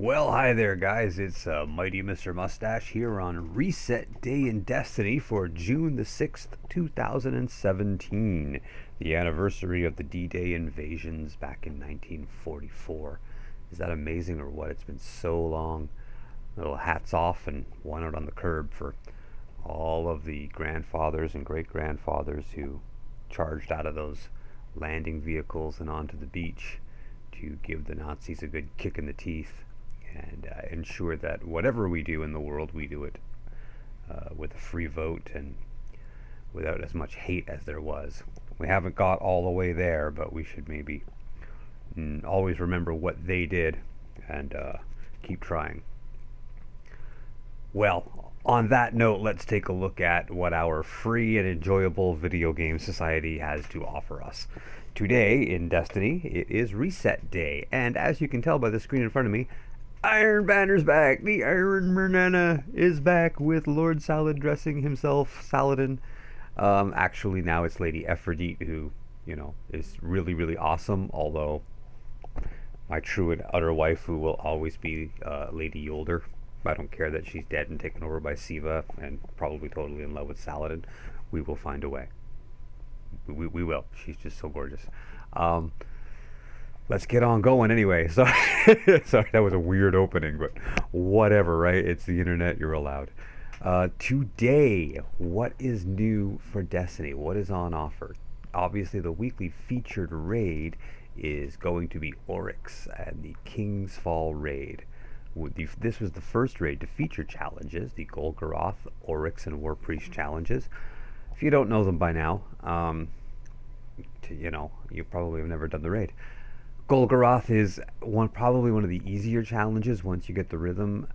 Well, hi there, guys. It's Mighty Mr. Mustache here on Reset Day in Destiny for June the 6th, 2017, the anniversary of the D-Day invasions back in 1944. Is that amazing or what? It's been so long. Little hats off and one out on the curb for all of the grandfathers and great-grandfathers who charged out of those landing vehicles and onto the beach to give the Nazis a good kick in the teeth and ensure that whatever we do in the world, we do it with a free vote and without as much hate as there was. We haven't got all the way there, but we should maybe always remember what they did and keep trying. Well, on that note, let's take a look at what our free and enjoyable video game society has to offer us. Today in Destiny, it is Reset Day, and as you can tell by the screen in front of me, Iron Banner's back. The Iron Banana is back with Lord Salad dressing himself, Saladin. Actually, now it's Lady Aphrodite who, is really, really awesome. Although my true and utter waifu will always be Lady Yolder. I don't care that she's dead and taken over by Siva and probably totally in love with Saladin. We will find a way. We will. She's just so gorgeous. Let's get on going anyway. So, sorry, that was a weird opening, but whatever, right? It's the internet, you're allowed. Today, what is new for Destiny? What is on offer? Obviously, the weekly featured raid is going to be Oryx and the Kingsfall raid. This was the first raid to feature challenges, the Golgoroth, Oryx, and War Priest challenges. If you don't know them by now, you probably have never done the raid. Golgoroth is probably one of the easier challenges once you get the rhythm.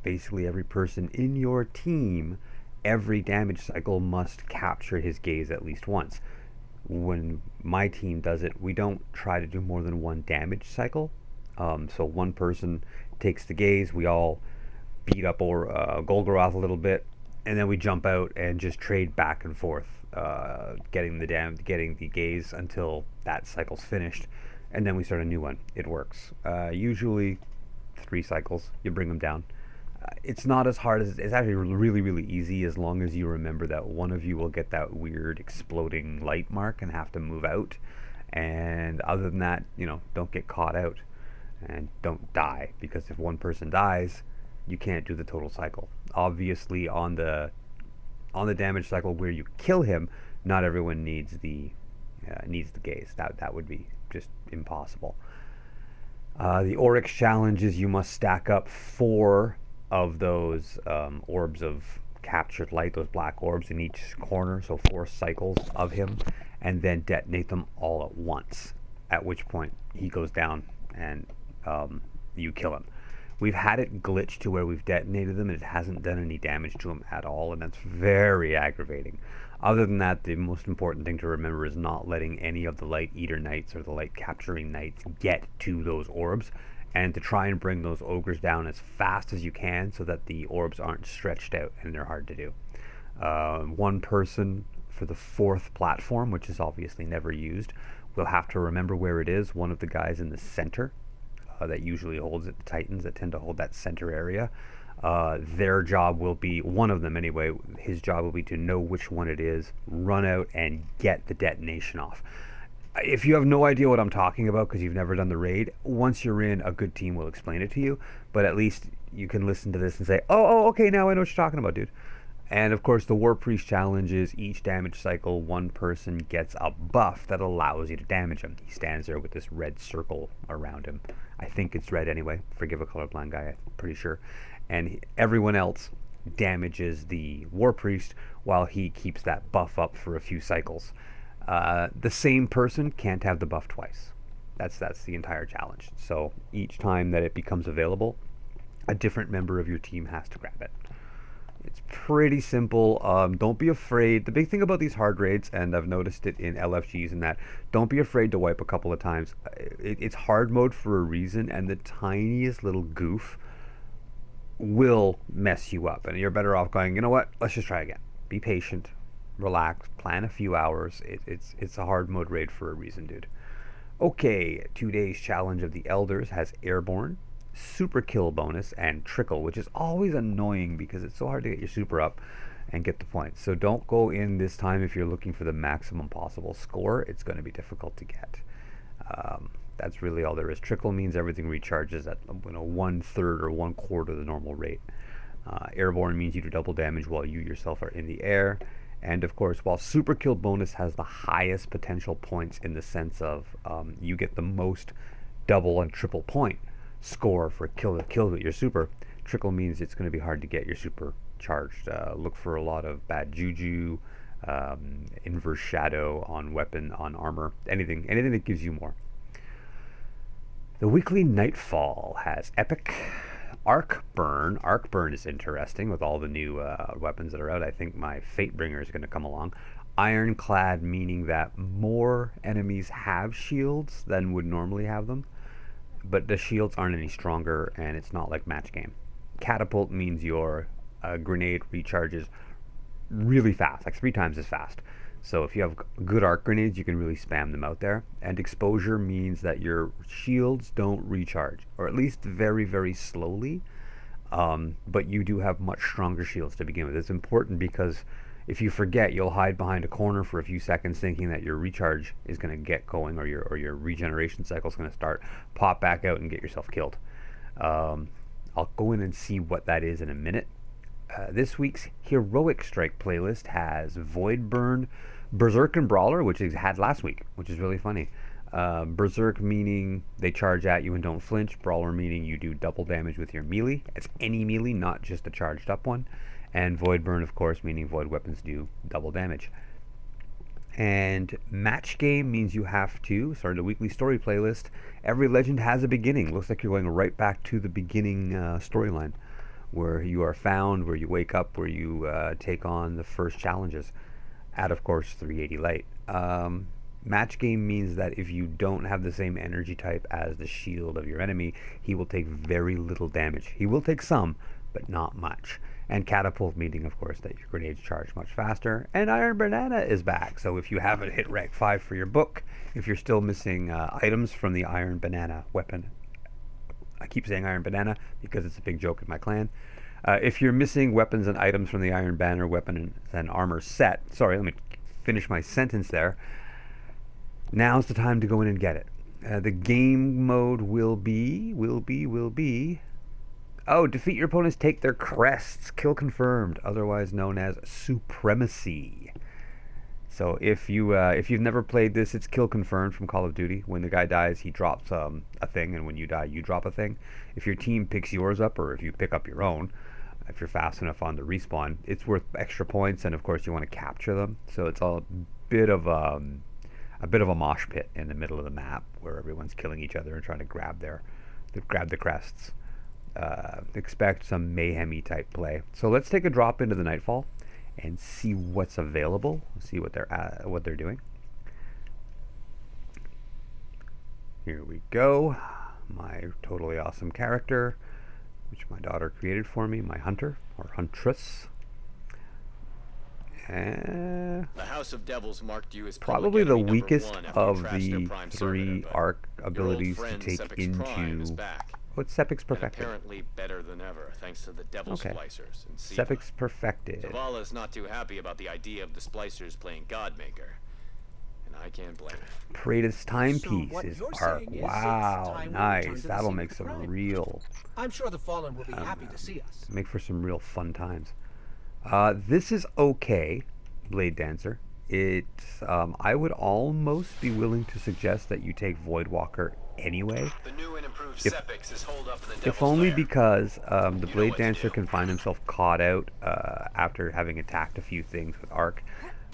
Basically, every person in your team, every damage cycle must capture his gaze at least once. When my team does it, we don't try to do more than one damage cycle. So one person takes the gaze, we all beat up Golgoroth a little bit, and then we jump out and just trade back and forth, getting the gaze until that cycle's finished. And then we start a new one. It works. Usually 3 cycles. You bring them down. It's not as hard as... It's actually really, really easy as long as you remember that one of you will get that weird exploding light mark and have to move out. And other than that, don't get caught out. And don't die. Because if one person dies, you can't do the total cycle. Obviously, on the damage cycle where you kill him, not everyone needs the gaze. That would be just impossible. The Oryx challenges, you must stack up 4 of those orbs of captured light, those black orbs in each corner, so 4 cycles of him, and then detonate them all at once, at which point he goes down and you kill him. We've had it glitch to where we've detonated them and it hasn't done any damage to him at all, and that's very aggravating. Other than that, the most important thing to remember is not letting any of the Light Eater Knights or the Light Capturing Knights get to those orbs, and to try and bring those ogres down as fast as you can so that the orbs aren't stretched out and they're hard to do. One person for the 4th platform, which is obviously never used, will have to remember where it is. One of the guys in the center that usually holds it, the Titans that tend to hold that center area. Their job will be, one of them anyway, his job will be to know which one it is, run out and get the detonation off. If you have no idea what I'm talking about because you've never done the raid, once you're in, a good team will explain it to you, but at least you can listen to this and say, oh, okay, now I know what you're talking about, dude. And of course, the War Priest challenges, each damage cycle, one person gets a buff that allows you to damage him. He stands there with this red circle around him. I think it's red anyway. Forgive a colorblind guy, I'm pretty sure. And everyone else damages the War Priest while he keeps that buff up for a few cycles. The same person can't have the buff twice. That's the entire challenge. So each time that it becomes available, a different member of your team has to grab it. It's pretty simple. Don't be afraid. The big thing about these hard raids, and I've noticed it in LFGs and that, don't be afraid to wipe a couple of times. It's hard mode for a reason, and the tiniest little goof will mess you up. And you're better off going, you know what, let's just try again. Be patient, relax, plan a few hours. It's a hard mode raid for a reason, dude. Okay, today's challenge of the Elders has Airborne, super kill bonus, and trickle, which is always annoying because it's so hard to get your super up and get the points. So don't go in this time if you're looking for the maximum possible score. It's going to be difficult to get. That's really all there is. Trickle means everything recharges at 1/3 or 1/4 the normal rate. Airborne means you do double damage while you yourself are in the air. And of course, while super kill bonus has the highest potential points in the sense of you get the most double and triple point score for kills with your super, trickle means it's going to be hard to get your super charged. Look for a lot of bad juju, inverse shadow on weapon, on armor, anything that gives you more. The weekly Nightfall has epic arc burn. Arc burn is interesting with all the new weapons that are out. I think my Fatebringer is going to come along. Ironclad, meaning that more enemies have shields than would normally have them, but the shields aren't any stronger, and it's not like match game. Catapult means your grenade recharges really fast, like 3 times as fast. So if you have good arc grenades, you can really spam them out there. And exposure means that your shields don't recharge, or at least very, very slowly. But you do have much stronger shields to begin with. It's important because if you forget, you'll hide behind a corner for a few seconds thinking that your recharge is going to get going, or your regeneration cycle is going to start. Pop back out and get yourself killed. I'll go in and see what that is in a minute. This week's Heroic Strike playlist has Void Burn, Berserk, and Brawler, which it had last week, which is really funny. Berserk meaning they charge at you and don't flinch. Brawler meaning you do double damage with your melee. It's any melee, not just a charged up one. And Void Burn, of course, meaning void weapons do double damage. And Match Game means you have to, the weekly story playlist, every legend has a beginning. Looks like you're going right back to the beginning storyline, where you are found, where you wake up, where you take on the first challenges at, of course, 380 light. Match game means that if you don't have the same energy type as the shield of your enemy, he will take very little damage. He will take some, but not much. And catapult meaning, of course, that your grenades charge much faster. And Iron Banana is back, so if you haven't hit rank 5 for your book, if you're still missing items from the Iron Banana weapon, I keep saying Iron Banana because it's a big joke in my clan. If you're missing weapons and items from the Iron Banner weapon and armor set, let me finish my sentence there. Now's the time to go in and get it. The game mode will be. Defeat your opponents, take their crests, kill confirmed, otherwise known as Supremacy. So if you've never played this, it's kill confirmed from Call of Duty. When the guy dies, he drops a thing, and when you die, you drop a thing. If your team picks yours up, or if you pick up your own, if you're fast enough on the respawn, it's worth extra points, and of course you want to capture them. So it's a bit of a mosh pit in the middle of the map where everyone's killing each other and trying to grab the crests. Expect some mayhem-y type play. So let's take a drop into the Nightfall and see what's available, see what they're doing. Here we go. My totally awesome character, which my daughter created for me, my hunter or huntress. The House of Devils marked you as probably the weakest of the 3 server, arc abilities to take into. What's Sepix Perfected? Apparently better than ever, thanks to the Devil Splicers and Sepix Perfected. Zavala's not too happy about the idea of the Splicers playing Godmaker, and I can't blame him. Praetor's Timepiece is art. Wow, nice. That'll make some real. I'm sure the Fallen will be happy to see us. Make for some real fun times. This is okay, Blade Dancer. It's I would almost be willing to suggest that you take Voidwalker anyway. The new and improved Sepix is holed up in the Devil's If only Lair. because the Blade Dancer can find himself caught out after having attacked a few things with Arc,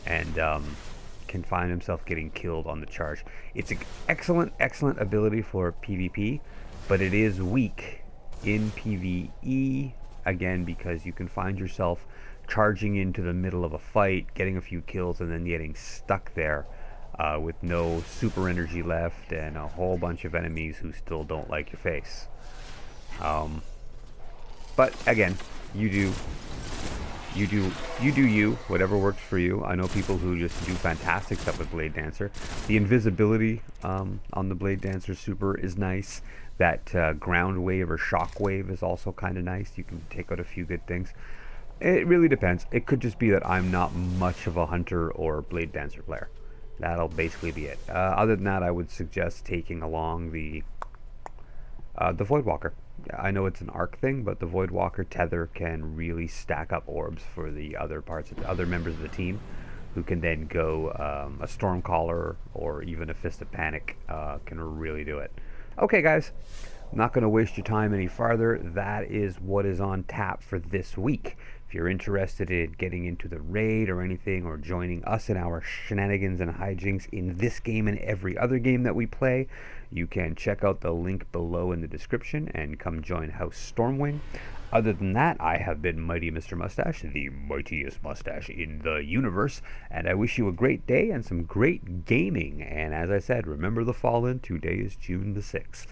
and can find himself getting killed on the charge. It's an excellent ability for PvP, but it is weak in PvE, again, because you can find yourself charging into the middle of a fight, getting a few kills, and then getting stuck there with no super energy left and a whole bunch of enemies who still don't like your face. But again, you do you, whatever works for you. I know people who just do fantastic stuff with Blade Dancer. The invisibility on the Blade Dancer super is nice. That ground wave or shock wave is also kind of nice. You can take out a few good things. It really depends. It could just be that I'm not much of a hunter or Blade Dancer player. That'll basically be it. Other than that, I would suggest taking along the Voidwalker. I know it's an arc thing, but the Voidwalker tether can really stack up orbs for the other parts of the other members of the team, who can then go a Stormcaller or even a Fist of Panic can really do it. Okay, guys, I'm not going to waste your time any farther. That is what is on tap for this week. If you're interested in getting into the raid or anything, or joining us in our shenanigans and hijinks in this game and every other game that we play, you can check out the link below in the description and come join House Stormwing. Other than that, I have been Mighty Mr. Mustache, the mightiest mustache in the universe, and I wish you a great day and some great gaming. And as I said, remember the Fallen, today is June the 6th.